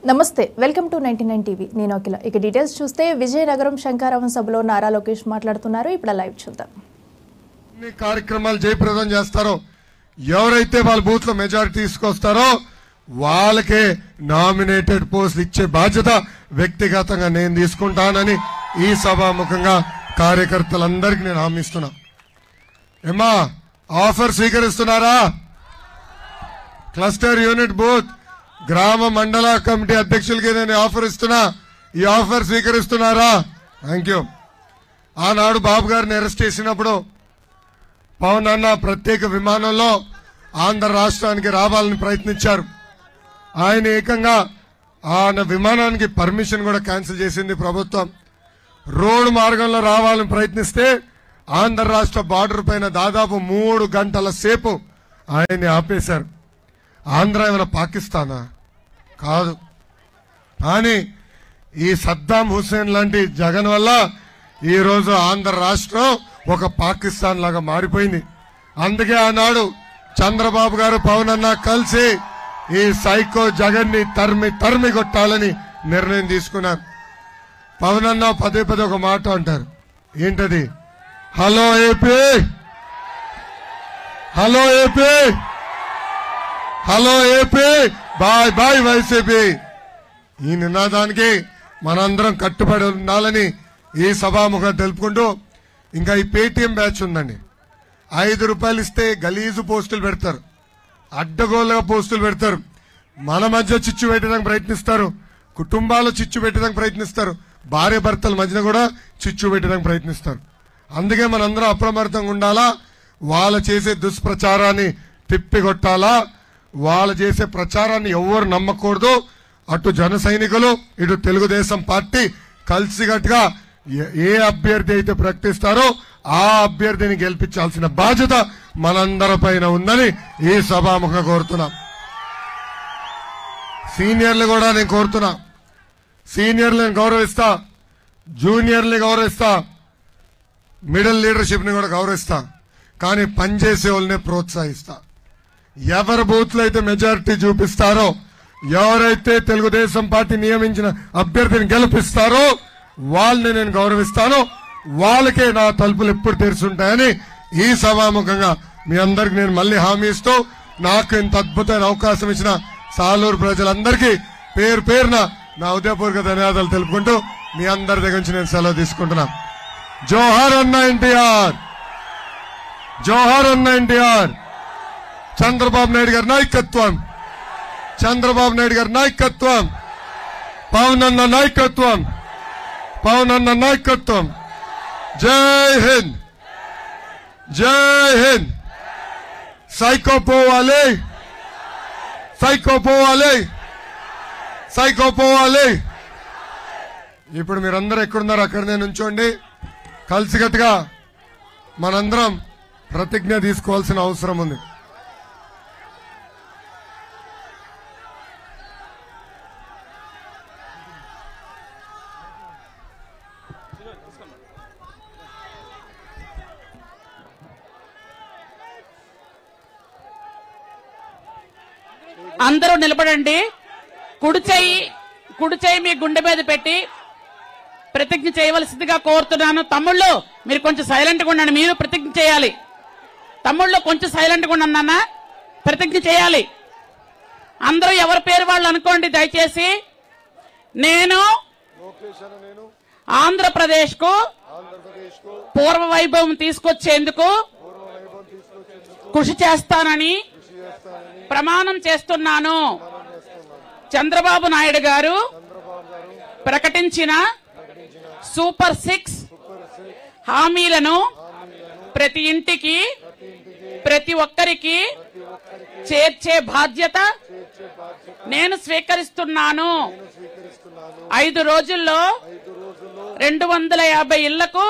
నమస్తే welcome to 99 TV నేను అఖిల ఇక డీటెయిల్స్ చూస్తే విజయనగరం శంకరావం సభలో నారా లోకేష్ మాట్లాడుతున్నారు ఇప్పుడు లైవ్ చూద్దాం ఈ కార్యక్రమాలు జయప్రదం చేస్తారో ఎవరైతే వాళ్ళ బూత్ లో మెజారిటీ తీసుకొస్తారో వాళ్ళకే నామినేటెడ్ పోస్టులు ఇచ్చే బాధ్యత వ్యక్తిగతంగా నేను తీసుకుంటానని ఈ సభాముఖంగా కార్యకర్తలందరికీ నేను హామీ ఇస్తున్నా ఏమా ఆఫర్ స్వీకరిస్తున్నారా క్లస్టర్ యూనిట్ బూత్ గ్రామ మండల కమిటీ అధ్యక్షులకి నేను ఆఫర్ ఇస్తున్నా ఈ ఆఫర్ స్వీకరిస్తున్నారా థ్యాంక్ యూ ఆనాడు బాబు గారిని అరెస్ట్ చేసినప్పుడు పవన్ అన్న ప్రత్యేక విమానంలో ఆంధ్ర రాష్ట్రానికి రావాలని ప్రయత్నించారు ఆయన ఏకంగా ఆయన విమానానికి పర్మిషన్ కూడా క్యాన్సిల్ చేసింది ప్రభుత్వం రోడ్డు మార్గంలో రావాలని ప్రయత్నిస్తే ఆంధ్ర రాష్ట్ర బార్డర్ పైన దాదాపు 3 గంటల సేపు ఆయన్ని ఆపేశారు ఆంధ్ర ఏమైనా పాకిస్తానా కాదు కానీ ఈ సద్దాం హుస్సేన్ లాంటి జగన్ వల్ల ఈరోజు ఆంధ్ర రాష్ట్రం ఒక పాకిస్తాన్ లాగా మారిపోయింది అందుకే ఆనాడు చంద్రబాబు గారు పవన్ అన్న కలిసి ఈ సైకో జగన్ ని తరిమి కొట్టాలని నిర్ణయం తీసుకున్నారు పవన్ అన్న పదే పదే ఒక మాట అంటారు ఏంటది hello AP hello AP hello AP bye bye YCP ఈ నినాదానికి మనందరం కట్టుబడి ఉండాలని ఈ సభాముఖం తెలుపుకుంటూ ఇంకా ఈ పేటీఎం బ్యాచ్ ఉందండి 5 రూపాయలు ఇస్తే గలీజు పోస్టులు పెడతారు అడ్డగోలుగా పోస్టులు పెడతారు మన మధ్య చిచ్చు పెట్టడానికి ప్రయత్నిస్తారు కుటుంబాలు చిచ్చు పెట్టడానికి ప్రయత్నిస్తారు భార్య భర్తల మధ్యన కూడా చిచ్చు పెట్టడానికి ప్రయత్నిస్తారు అందుకే మనందరం అప్రమత్తంగా ఉండాలా వాళ్ళు చేసే దుష్ప్రచారాన్ని తిప్పికొట్టాలా వాళ్ళు చేసే ప్రచారాన్ని ఎవరు నమ్మకూడదు అటు జన సైనికులు ఇటు తెలుగుదేశం పార్టీ కలిసికట్టుగా ఏ అభ్యర్థి అయితే ప్రకటిస్తారో ఆ అభ్యర్థిని గెలిపించాల్సిన బాధ్యత మనందరిపైన ఉందని ఈ సభాముఖంగా కోరుతున్నా సీనియర్లు కూడా నేను కోరుతున్నా సీనియర్లను గౌరవిస్తా జూనియర్ని గౌరవిస్తా మిడిల్ లీడర్షిప్ ని కూడా గౌరవిస్తా కానీ పనిచేసే వాళ్ళనే ప్రోత్సహిస్తా ఎవరి బూత్ లో అయితే మెజారిటీ చూపిస్తారో ఎవరైతే తెలుగుదేశం పార్టీ నియమించిన అభ్యర్థిని గెలిపిస్తారో వాళ్ళని నేను గౌరవిస్తాను వాళ్ళకే నా తలుపులు ఎప్పుడు తెరుచుంటాయని ఈ సభాముఖంగా మీ అందరికి నేను మళ్ళీ హామీ ఇస్తూ నాకు ఇంత అద్భుతమైన అవకాశం ఇచ్చిన సాలూరు ప్రజలందరికీ పేరు పేరున నా ఉదయపూర్వక ధన్యవాదాలు తెలుపుకుంటూ మీ అందరి దగ్గర నుంచి నేను సెలవు తీసుకుంటున్నా జోహార్ అన్న ఎన్టీఆర్ జోహార్ అన్న ఎన్టీఆర్ చంద్రబాబు నాయుడు గారి నాయకత్వం చంద్రబాబు నాయుడు గారి నాయకత్వం పవన్ అన్న నాయకత్వం పవన్ అన్న నాయకత్వం జై హింద్ జై హింద్ సైకో పోవాలి సైకో పోవాలి సైకో పోవాలి ఇప్పుడు మీరందరూ ఎక్కడున్నారు అక్కడనే నుంచోండి కలిసికట్టుగా మనందరం ప్రతిజ్ఞ తీసుకోవాల్సిన అవసరం ఉంది అందరూ నిలబడండి కుడి చేయి మీ గుండె మీద పెట్టి ప్రతిజ్ఞ చేయవలసిందిగా కోరుతున్నాను తమ్ముళ్ళు మీరు కొంచెం సైలెంట్ గా ఉండండి మీరు ప్రతిజ్ఞ చేయాలి తమ్ముళ్ళు కొంచెం సైలెంట్ గా ఉండండి అన్న ప్రతిజ్ఞ చేయాలి అందరూ ఎవరి పేరు వాళ్ళు అనుకోండి దయచేసి నేను ఆంధ్రప్రదేశ్ కు పూర్వ వైభవం తీసుకొచ్చేందుకు కృషి చేస్తానని ప్రమాణం చేస్తున్నాను చంద్రబాబు నాయుడు గారు ప్రకటించిన సూపర్ 6 హామీలను ప్రతి ఇంటికి ప్రతి ఒక్కరికి చేర్చే బాధ్యత నేను స్వీకరిస్తున్నాను 5 రోజుల్లో 250 ఇళ్లకు